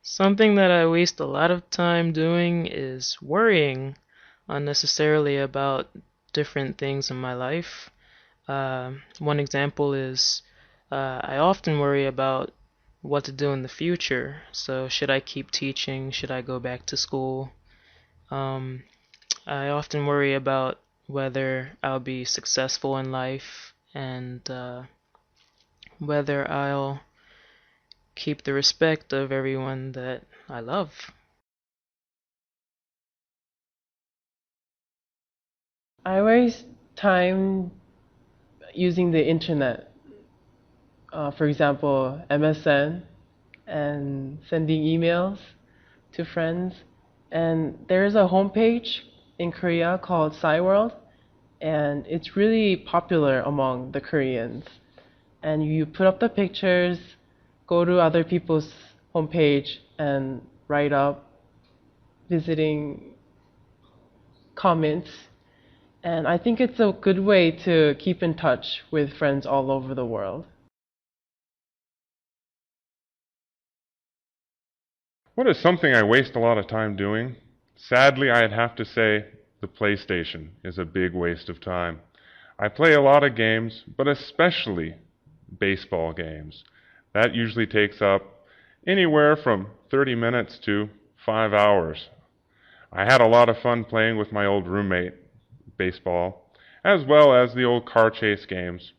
Something that I waste a lot of time doing is worrying unnecessarily about different things in my life. One example is I often worry about what to do in the future. So, should I keep teaching? Should I go back to school? Um, I often worry about whether I'll be successful in life and whether I'll keep the respect of everyone that I love. I waste time using the internet. For example, MSN and sending emails to friends. And there's a homepage in Korea called Cyworld, and it's really popular among the Koreans. And you put up the pictures, go to other people's homepage, and write up visiting comments. And I think it's a good way to keep in touch with friends all over the world. What is something I waste a lot of time doing? Sadly, I'd have to say the PlayStation is a big waste of time. I play a lot of games, but especially baseball games. That usually takes up anywhere from 30 minutes to 5 hours. I had a lot of fun playing with my old roommate, baseball, as well as the old car chase games.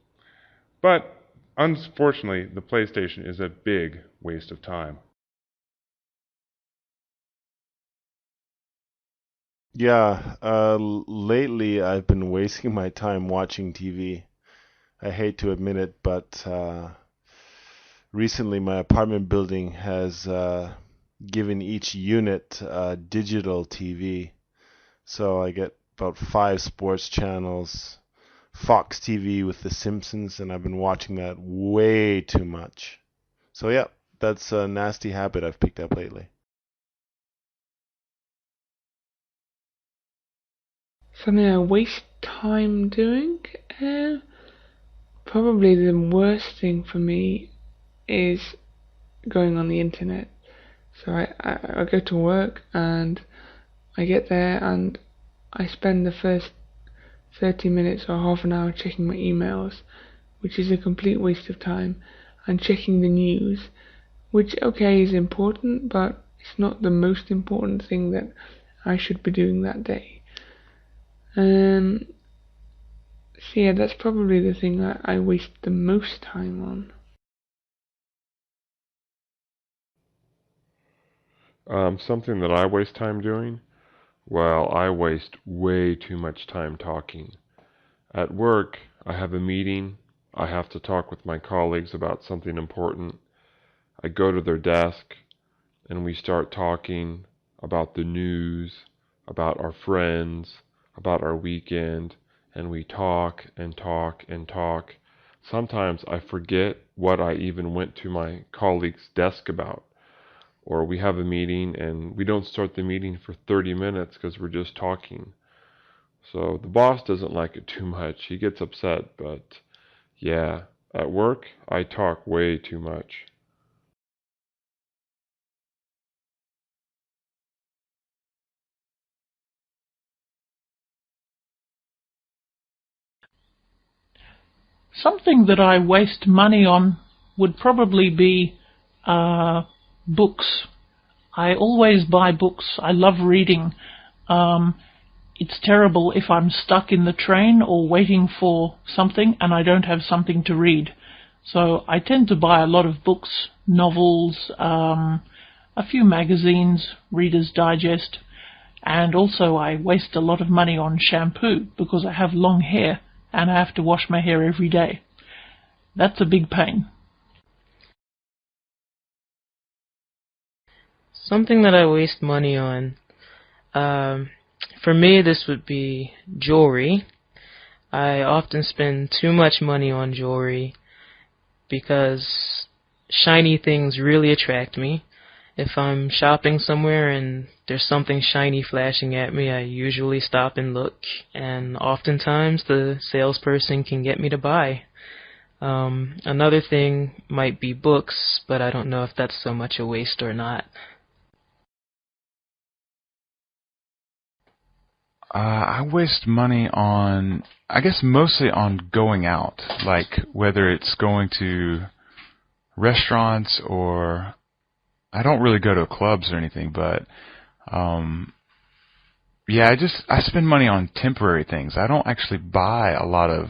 But unfortunately, the PlayStation is a big waste of time. Yeah, lately I've been wasting my time watching TV. I hate to admit it, but recently my apartment building has given each unit a digital TV. So I get about 5 sports channels, Fox TV with The Simpsons, and I've been watching that way too much. So yeah, that's a nasty habit I've picked up lately. Something I waste time doing? Uh, Probably the worst thing for me is going on the internet. So I go to work and I get there and I spend the first 30 minutes or half an hour checking my emails, which is a complete waste of time, and checking the news, which, okay, is important, but it's not the most important thing that I should be doing that day. Um, so yeah, that's probably the thing I waste the most time on. Something that I waste time doing? Well, I waste way too much time talking. At work, I have a meeting. I have to talk with my colleagues about something important. I go to their desk and we start talking about the news, about our friends, about our weekend, and we talk and talk and talk. Sometimes I forget what I even went to my colleague's desk about. Or we have a meeting and we don't start the meeting for 30 minutes because we're just talking. So the boss doesn't like it too much. He gets upset, but yeah, at work I talk way too much. Something that I waste money on would probably be uh, books. I always buy books. I love reading. Um, it's terrible if I'm stuck in the train or waiting for something and I don't have something to read. So I tend to buy a lot of books, novels, a few magazines, Reader's Digest, and also I waste a lot of money on shampoo because I have long hair and I have to wash my hair every day. That's a big pain. Something that I waste money on. Um, for me, this would be jewelry. I often spend too much money on jewelry because shiny things really attract me. If I'm shopping somewhere and there's something shiny flashing at me, I usually stop and look, and oftentimes the salesperson can get me to buy. Another thing might be books, but I don't know if that's so much a waste or not. I waste money on, I guess mostly on going out, like whether it's going to restaurants or I don't really go to clubs or anything, but yeah, I spend money on temporary things. I don't actually buy a lot of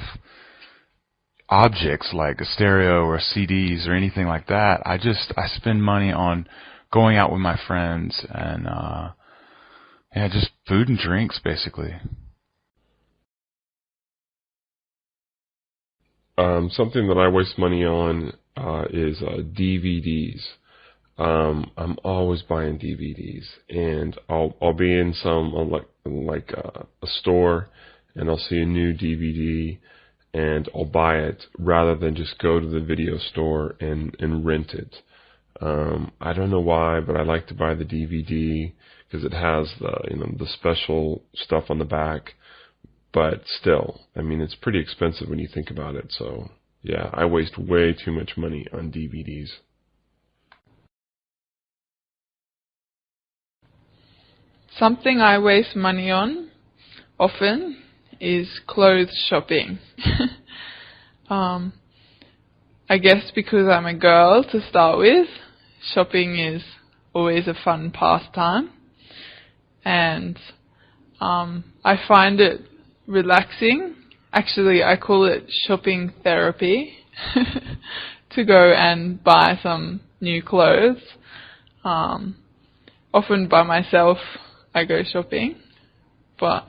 objects like a stereo or CDs or anything like that. I spend money on going out with my friends and yeah, just food and drinks basically. Something that I waste money on is DVDs. I'm always buying DVDs, and I'll be in some like a store, and I'll see a new DVD, and I'll buy it rather than just go to the video store and rent it. I don't know why, but I like to buy the DVD because it has the special stuff on the back. But still, I mean, it's pretty expensive when you think about it. So yeah, I waste way too much money on DVDs. Something I waste money on often is clothes shopping. I guess because I'm a girl to start with, shopping is always a fun pastime, and I find it relaxing. Actually, I call it shopping therapy to go and buy some new clothes. Often by myself I go shopping, but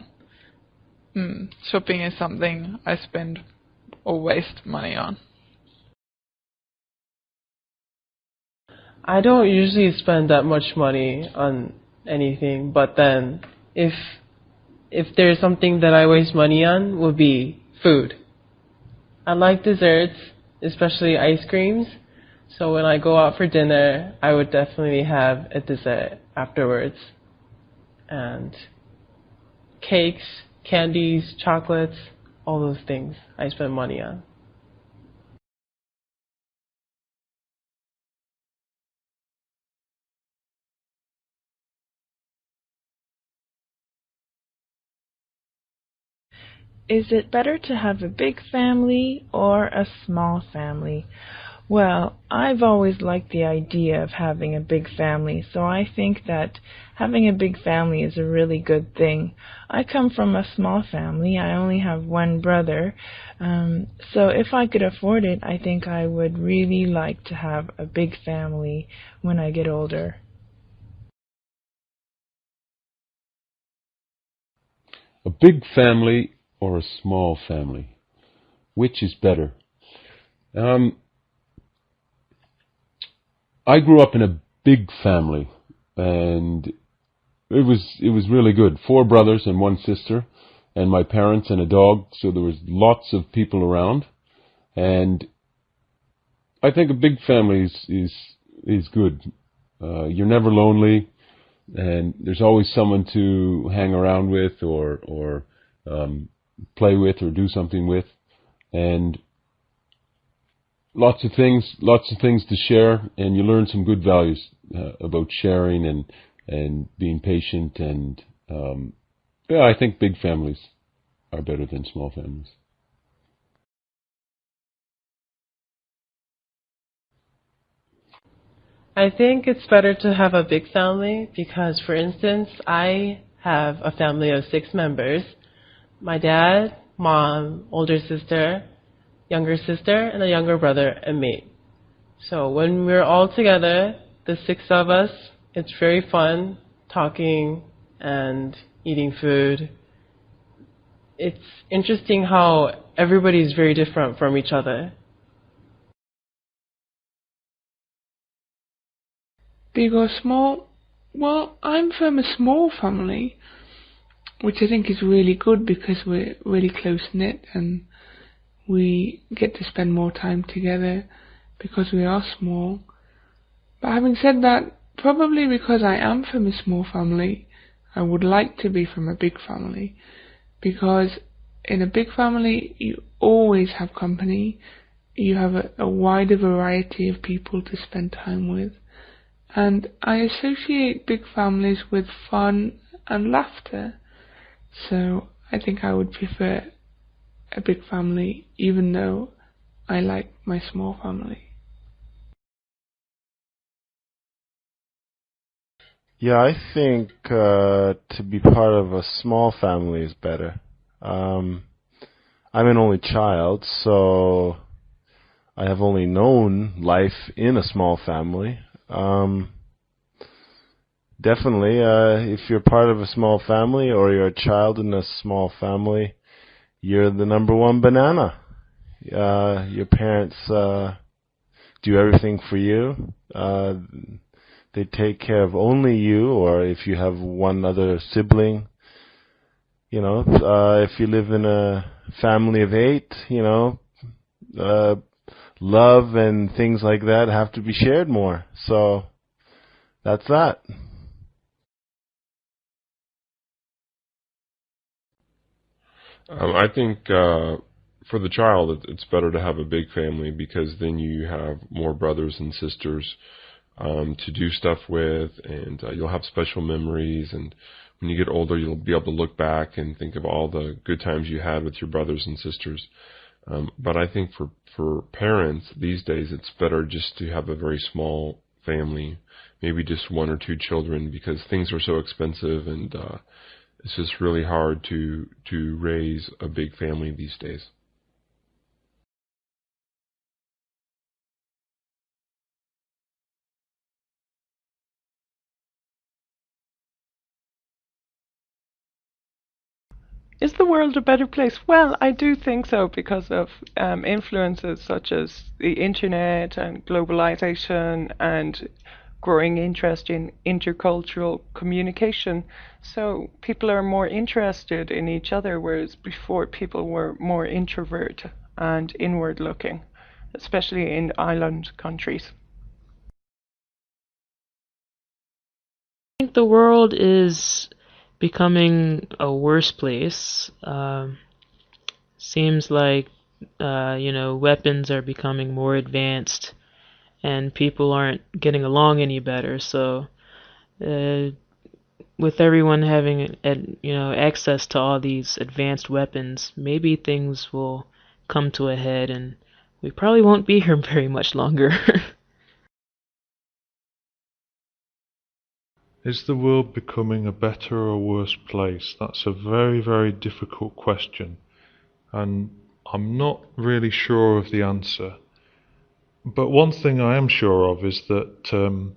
shopping is something I spend or waste money on. I don't usually spend that much money on anything, but then if there's something that I waste money on, would be food. I like desserts, especially ice creams. So when I go out for dinner, I would definitely have a dessert afterwards. And cakes, candies, chocolates, all those things I spend money on. Is it better to have a big family or a small family? Well, I've always liked the idea of having a big family, so I think that having a big family is a really good thing. I come from a small family. I only have one brother, so if I could afford it, I think I would really like to have a big family when I get older. A big family or a small family? Which is better? I grew up in a big family, and it was really good. 4 brothers and 1 sister, and my parents and a dog, so there was lots of people around. And I think a big family is good. You're never lonely, and there's always someone to hang around with or play with or do something with, and lots of things to share, and you learn some good values about sharing and being patient, and yeah, I think big families are better than small families. I think it's better to have a big family because, for instance, I have a family of 6 members. My dad, mom, older sister, younger sister, and a younger brother, and me. So when we're all together, the 6 of us, it's very fun talking and eating food. It's interesting how everybody's very different from each other. Big or small? Well, I'm from a small family, which I think is really good because we're really close-knit and we get to spend more time together because we are small. But having said that, probably because I am from a small family, I would like to be from a big family, because in a big family you always have company, you have a wider variety of people to spend time with, and I associate big families with fun and laughter. So I think I would prefer a big family, even though I like my small family. Yeah, I think to be part of a small family is better. I'm an only child, so I have only known life in a small family. Definitely, if you're part of a small family or you're a child in a small family, you're the number one banana. Your parents do everything for you. They take care of only you, or if you have one other sibling, if you live in a family of 8, uh, love and things like that have to be shared more. So that's that. I think for the child, it's better to have a big family because then you have more brothers and sisters to do stuff with, and you'll have special memories. And when you get older, you'll be able to look back and think of all the good times you had with your brothers and sisters. But I think for parents these days, it's better just to have a very small family, maybe just 1 or 2 children, because things are so expensive, and it's just really hard to raise a big family these days. Is the world a better place? Well, I do think so because of influences such as the internet and globalization and growing interest in intercultural communication. So people are more interested in each other, whereas before people were more introvert and inward looking, especially in island countries. I think the world is becoming a worse place. Seems like weapons are becoming more advanced, and people aren't getting along any better. So, uh, with everyone having access to all these advanced weapons, maybe things will come to a head, and we probably won't be here very much longer. Is the world becoming a better or worse place? That's a very, very difficult question, and I'm not really sure of the answer. But one thing I am sure of is that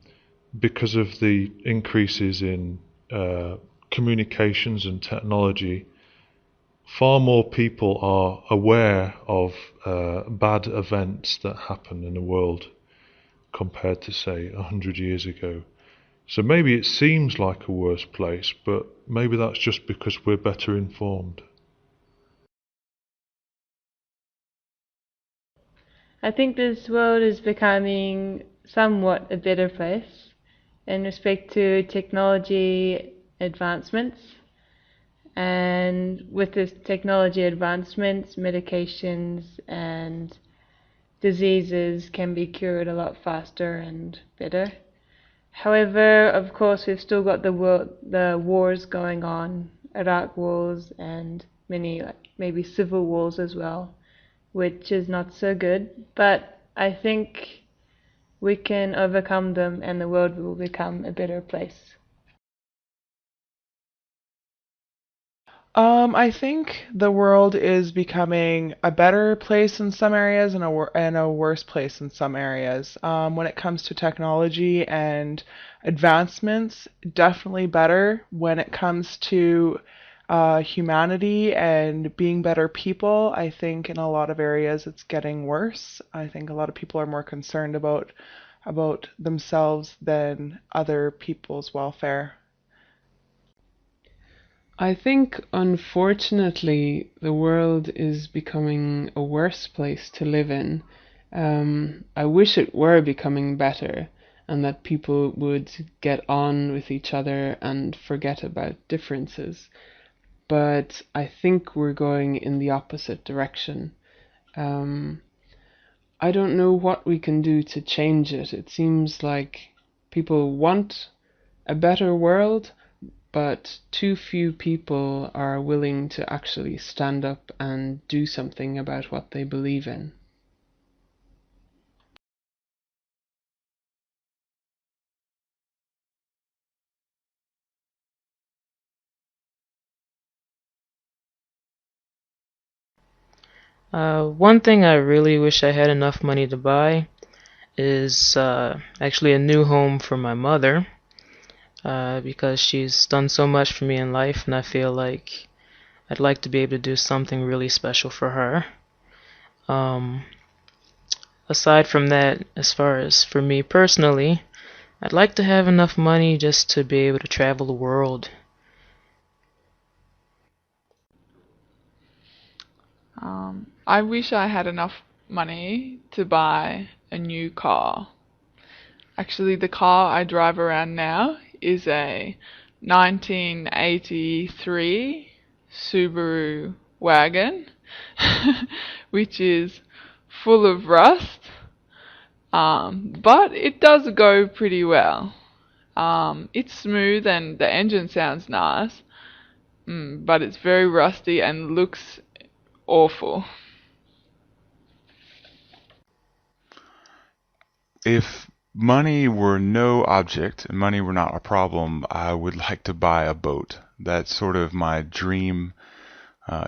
because of the increases in communications and technology, far more people are aware of bad events that happen in the world compared to, say, 100 years ago. So maybe it seems like a worse place, but maybe that's just because we're better informed. I think this world is becoming somewhat a better place in respect to technology advancements. And with this technology advancements, medications and diseases can be cured a lot faster and better. However, of course, we've still got the wars going on, Iraq wars and many maybe civil wars as well, which is not so good. But I think we can overcome them and the world will become a better place. I think the world is becoming a better place in some areas and a worse place in some areas. When it comes to technology and advancements, definitely better. When it comes to humanity and being better people, I think in a lot of areas it's getting worse. I think a lot of people are more concerned about themselves than other people's welfare. I think, unfortunately, the world is becoming a worse place to live in. I wish it were becoming better and that people would get on with each other and forget about differences. But I think we're going in the opposite direction. I don't know what we can do to change it. It seems like people want a better world, but too few people are willing to actually stand up and do something about what they believe in. One thing I really wish I had enough money to buy is actually a new home for my mother, because she's done so much for me in life, and I feel like I'd like to be able to do something really special for her. Um, Aside from that, as far as for me personally, I'd like to have enough money just to be able to travel the world. I wish I had enough money to buy a new car. Actually, the car I drive around now is a 1983 Subaru wagon, which is full of rust, but it does go pretty well. It's smooth and the engine sounds nice, but it's very rusty and looks awful. If money were no object and money were not a problem, I would like to buy a boat. That's sort of my dream.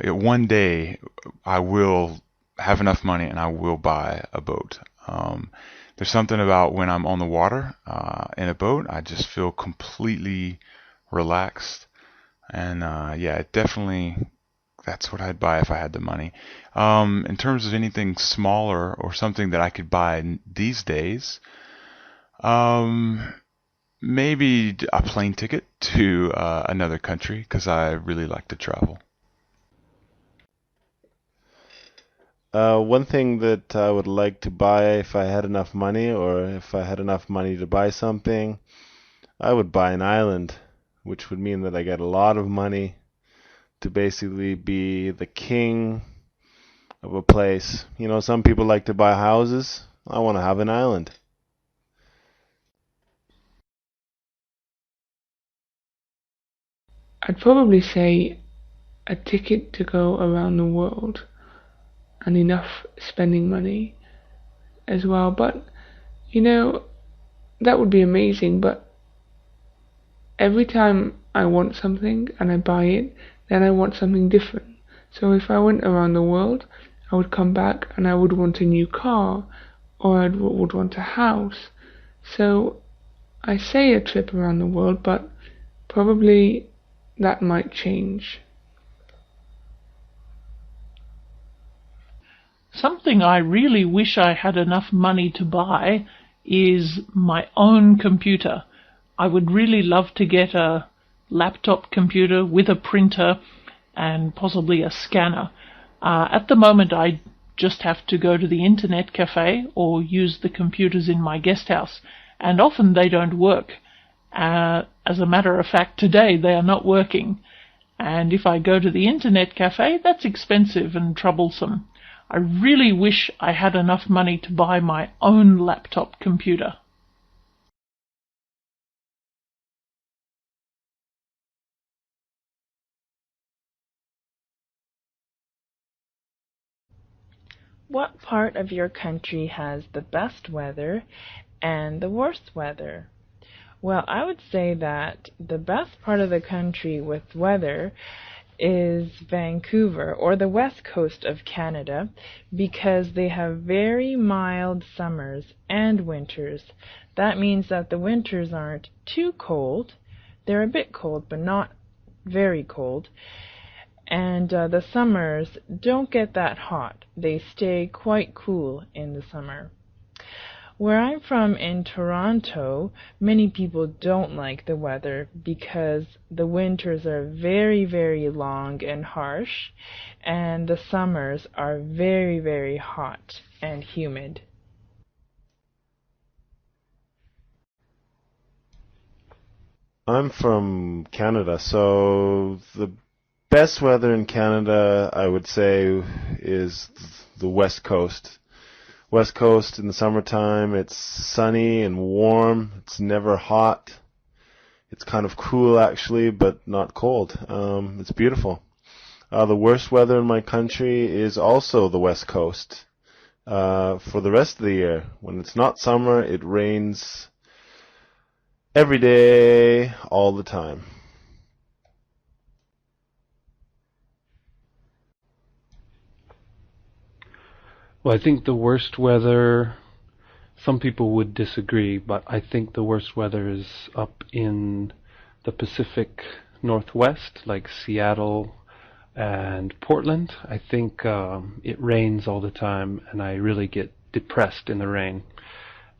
One day I will have enough money and I will buy a boat. There's something about when I'm on the water in a boat, I just feel completely relaxed. And yeah, definitely that's what I'd buy if I had the money. In terms of anything smaller or something that I could buy these days, maybe a plane ticket to another country because I really like to travel. One thing that I would like to buy if I had enough money, or if I had enough money to buy something, I would buy an island, which would mean that I get a lot of money to basically be the king of a place. You know, some people like to buy houses. I want to have an island. I'd probably say a ticket to go around the world and enough spending money as well. But, you know, that would be amazing. But every time I want something and I buy it, then I want something different. So if I went around the world, I would come back and I would want a new car, or I would want a house. So I say a trip around the world, but probably that might change. Something I really wish I had enough money to buy is my own computer. I would really love to get a laptop computer with a printer and possibly a scanner. At the moment, I just have to go to the internet cafe or use the computers in my guest house, and often they don't work. As a matter of fact, today they are not working. And if I go to the internet cafe, that's expensive and troublesome. I really wish I had enough money to buy my own laptop computer. What part of your country has the best weather and the worst weather? Well, I would say that the best part of the country with weather is Vancouver, or the west coast of Canada, because they have very mild summers and winters. That means that the winters aren't too cold. They're a bit cold, but not very cold. And the summers don't get that hot. They stay quite cool in the summer. Where I'm from in Toronto, many people don't like the weather because the winters are very, very long and harsh, and the summers are very, very hot and humid. I'm from Canada, so the best weather in Canada, I would say, is the West Coast. West Coast in the summertime, it's sunny and warm. It's never hot. It's kind of cool actually, but not cold. It's beautiful. The worst weather in my country is also the West Coast. For the rest of the year, when it's not summer, it rains every day, all the time. Well, I think the worst weather, some people would disagree, but I think the worst weather is up in the Pacific Northwest, like Seattle and Portland. I think it rains all the time, and I really get depressed in the rain.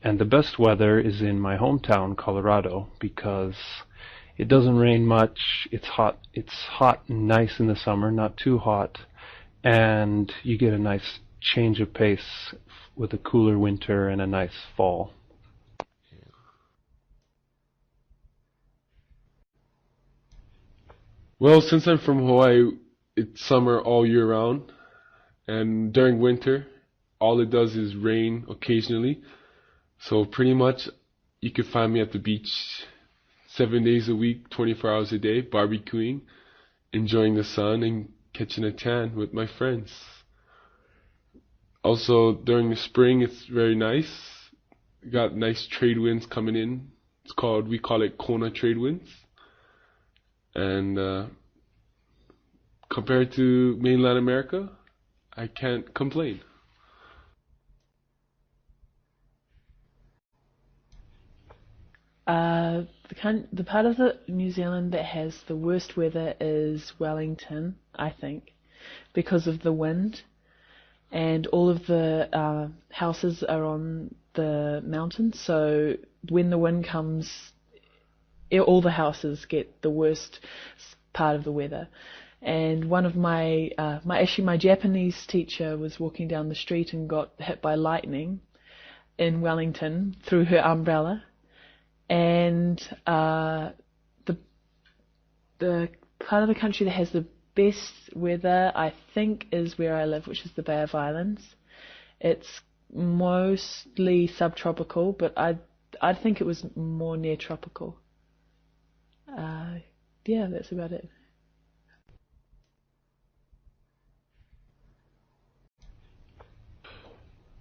And the best weather is in my hometown, Colorado, because it doesn't rain much. It's hot. It's hot and nice in the summer, not too hot, and you get a nice change of pace with a cooler winter and a nice fall. Well, since I'm from Hawaii, it's summer all year round, and during winter, all it does is rain occasionally. So pretty much, you could find me at the beach 7 days a week, 24 hours a day, barbecuing, enjoying the sun, and catching a tan with my friends. Also, during the spring, it's very nice. We got nice trade winds coming in. We call it Kona trade winds. And compared to mainland America, I can't complain. The part of New Zealand that has the worst weather is Wellington, I think, because of the wind. And all of the houses are on the mountain, so when the wind comes, all the houses get the worst part of the weather. And one of my Japanese teacher was walking down the street and got hit by lightning in Wellington through her umbrella. And the part of the country that has the best weather, I think, is where I live, which is the Bay of Islands. It's mostly subtropical, but I'd think it was more near tropical. Yeah, that's about it.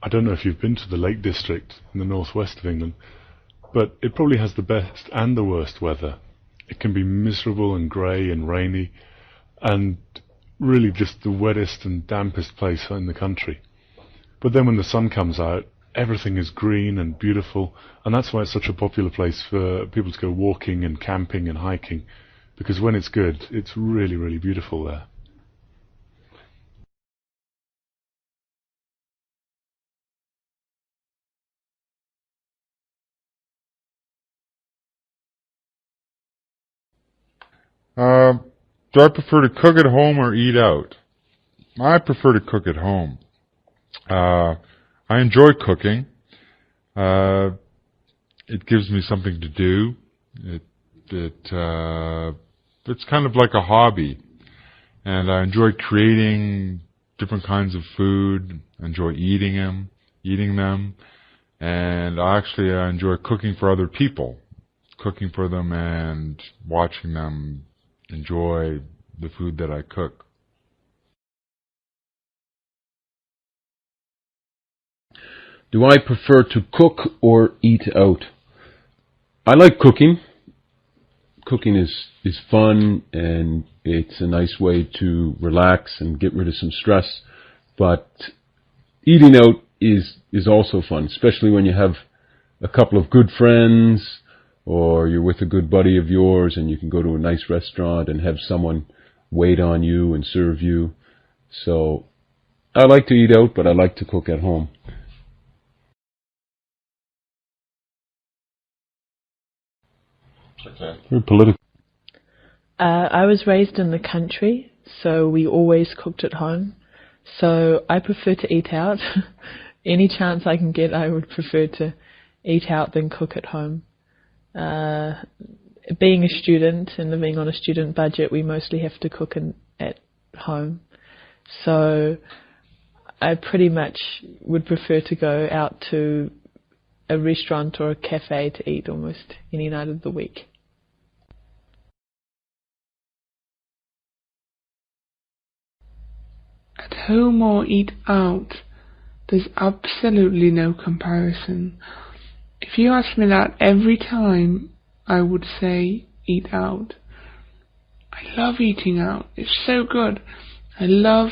I don't know if you've been to the Lake District in the northwest of England, but it probably has the best and the worst weather. It can be miserable and grey and rainy, and really just the wettest and dampest place in the country. But then when the sun comes out, everything is green and beautiful, and that's why it's such a popular place for people to go walking and camping and hiking, because when it's good, it's really, really beautiful there. Do I prefer to cook at home or eat out? I prefer to cook at home. I enjoy cooking. It gives me something to do. It's kind of like a hobby, and I enjoy creating different kinds of food. I enjoy eating them, and I enjoy cooking for other people, cooking for them and watching them enjoy the food that I cook. Do I prefer to cook or eat out? I like cooking. Cooking is fun, and it's a nice way to relax and get rid of some stress. But eating out is also fun, especially when you have a couple of good friends, or you're with a good buddy of yours and you can go to a nice restaurant and have someone wait on you and serve you. So I like to eat out, but I like to cook at home. Okay. Very political. I was raised in the country, so we always cooked at home. So I prefer to eat out. Any chance I can get, I would prefer to eat out than cook at home. Being a student and living on a student budget, we mostly have to cook at home. So I pretty much would prefer to go out to a restaurant or a cafe to eat almost any night of the week. at home or eat out, there's absolutely no comparison. If you ask me that every time, I would say eat out. I love eating out. It's so good. I love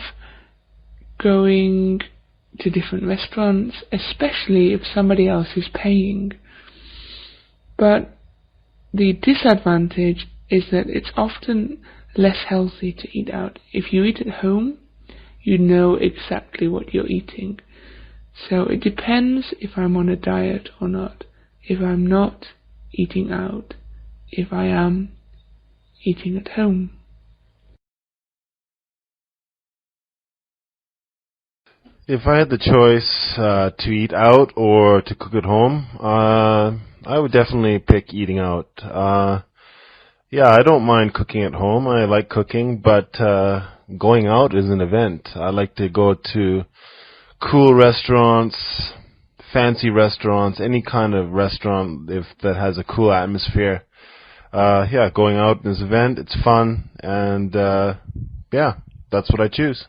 going to different restaurants, especially if somebody else is paying. But the disadvantage is that it's often less healthy to eat out. If you eat at home, you know exactly what you're eating. So it depends if I'm on a diet or not. If I'm not, eating out. If I am, eating at home. If I had the choice to eat out or to cook at home, I would definitely pick eating out. Yeah, I don't mind cooking at home. I like cooking, but going out is an event. I like to go to cool restaurants, fancy restaurants, any kind of restaurant if that has a cool atmosphere. Yeah, going out is an event. It's fun, and yeah, that's what I choose.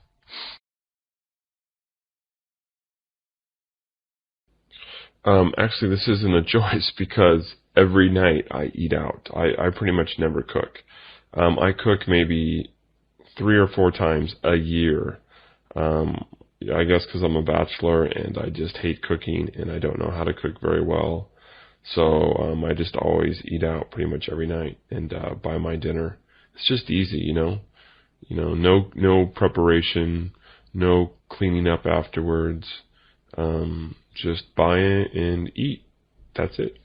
Actually, this isn't a choice because every night I eat out. I pretty much never cook. I cook maybe 3 or 4 times a year. I guess because I'm a bachelor and I just hate cooking and I don't know how to cook very well. So I just always eat out pretty much every night and buy my dinner. It's just easy, you know. No preparation, no cleaning up afterwards. Just buy it and eat. That's it.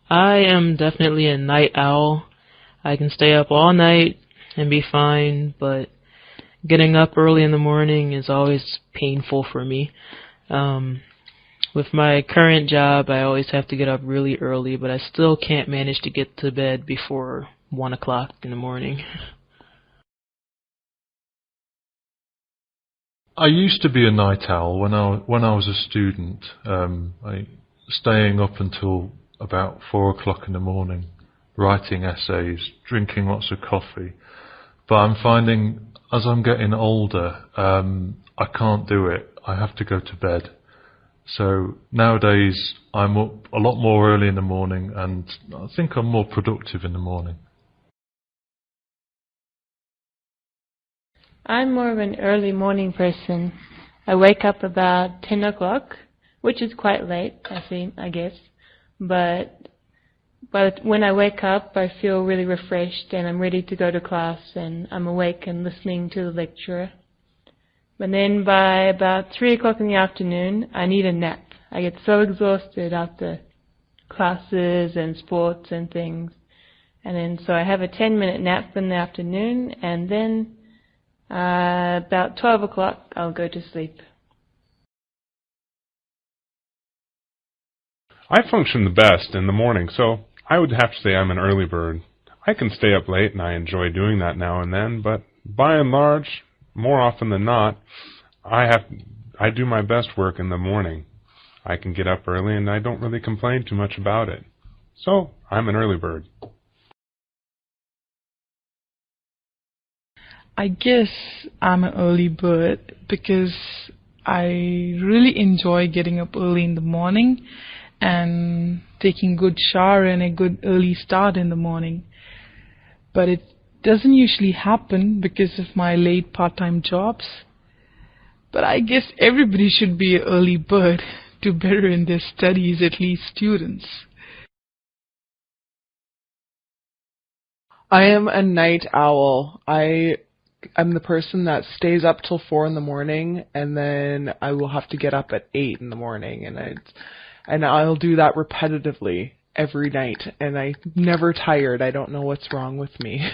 I am definitely a night owl. I can stay up all night and be fine, but getting up early in the morning is always painful for me. With my current job, I always have to get up really early, but I still can't manage to get to bed before 1 o'clock in the morning. I used to be a night owl when I was a student. Staying up until about 4 o'clock in the morning, writing essays, drinking lots of coffee. But I'm finding as I'm getting older, I can't do it. I have to go to bed. So nowadays I'm up a lot more early in the morning, and I think I'm more productive in the morning. I'm more of an early morning person. I wake up about 10 o'clock, which is quite late, I guess. But when I wake up, I feel really refreshed and I'm ready to go to class and I'm awake and listening to the lecturer. But then by about 3 o'clock in the afternoon, I need a nap. I get so exhausted after classes and sports and things. And then so I have a 10-minute nap in the afternoon, and then about 12 o'clock I'll go to sleep. I function the best in the morning, so I would have to say I'm an early bird. I can stay up late and I enjoy doing that now and then, but by and large, more often than not, I do my best work in the morning. I can get up early and I don't really complain too much about it. So, I'm an early bird. I guess I'm an early bird because I really enjoy getting up early in the morning and taking a good shower and a good early start in the morning. But it doesn't usually happen because of my late part-time jobs. But I guess everybody should be an early bird to better in their studies, at least students. I am a night owl. I'm the person that stays up till 4 in the morning, and then I will have to get up at 8 in the morning, and I'll do that repetitively every night, and I'm never tired. I don't know what's wrong with me.